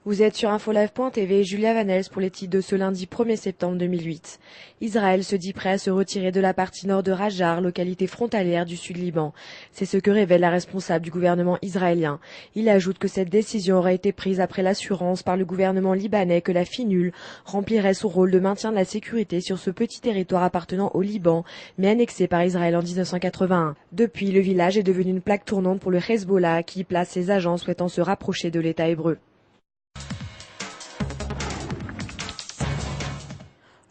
Vous êtes sur InfoLive.tv, Julia Vanels pour les titres de ce lundi 1er septembre 2008. Israël se dit prêt à se retirer de la partie nord de Rajar, localité frontalière du Sud-Liban. C'est ce que révèle la responsable du gouvernement israélien. Il ajoute que cette décision aurait été prise après l'assurance par le gouvernement libanais que la FINUL remplirait son rôle de maintien de la sécurité sur ce petit territoire appartenant au Liban, mais annexé par Israël en 1981. Depuis, le village est devenu une plaque tournante pour le Hezbollah, qui y place ses agents souhaitant se rapprocher de l'État hébreu.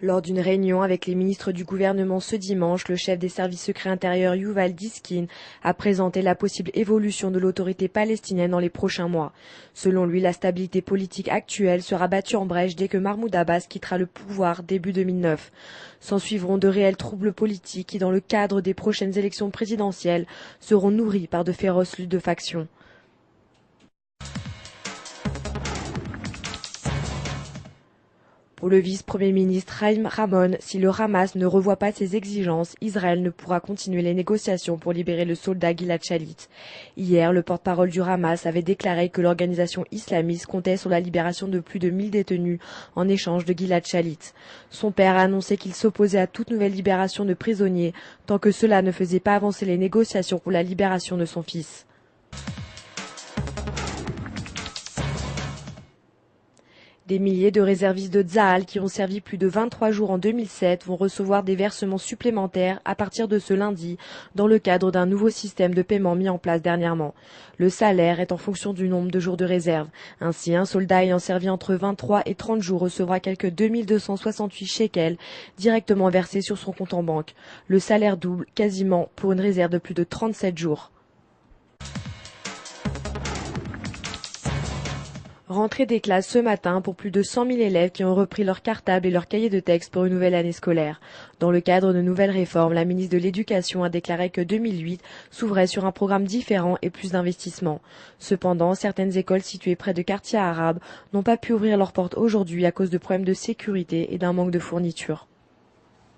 Lors d'une réunion avec les ministres du gouvernement ce dimanche, le chef des services secrets intérieurs Yuval Diskin a présenté la possible évolution de l'autorité palestinienne dans les prochains mois. Selon lui, la stabilité politique actuelle sera battue en brèche dès que Mahmoud Abbas quittera le pouvoir début 2009. S'en suivront de réels troubles politiques qui, dans le cadre des prochaines élections présidentielles, seront nourris par de féroces luttes de factions. Pour le vice-premier ministre Chaim Ramon, si le Hamas ne revoit pas ses exigences, Israël ne pourra continuer les négociations pour libérer le soldat Gilad Shalit. Hier, le porte-parole du Hamas avait déclaré que l'organisation islamiste comptait sur la libération de plus de 1000 détenus en échange de Gilad Shalit. Son père a annoncé qu'il s'opposait à toute nouvelle libération de prisonniers tant que cela ne faisait pas avancer les négociations pour la libération de son fils. Des milliers de réservistes de Tsahal qui ont servi plus de 23 jours en 2007 vont recevoir des versements supplémentaires à partir de ce lundi dans le cadre d'un nouveau système de paiement mis en place dernièrement. Le salaire est en fonction du nombre de jours de réserve. Ainsi, un soldat ayant servi entre 23 et 30 jours recevra quelques 2268 shekels directement versés sur son compte en banque. Le salaire double quasiment pour une réserve de plus de 37 jours. Rentrée des classes ce matin pour plus de 100 000 élèves qui ont repris leurs cartables et leurs cahiers de texte pour une nouvelle année scolaire. Dans le cadre de nouvelles réformes, la ministre de l'Éducation a déclaré que 2008 s'ouvrait sur un programme différent et plus d'investissement. Cependant, certaines écoles situées près de quartiers arabes n'ont pas pu ouvrir leurs portes aujourd'hui à cause de problèmes de sécurité et d'un manque de fournitures.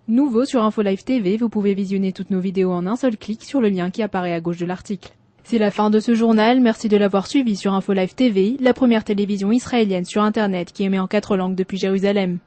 Nouveau sur InfoLive TV, vous pouvez visionner toutes nos vidéos en un seul clic sur le lien qui apparaît à gauche de l'article. C'est la fin de ce journal, merci de l'avoir suivi sur InfoLive TV, la première télévision israélienne sur Internet qui émet en 4 langues depuis Jérusalem.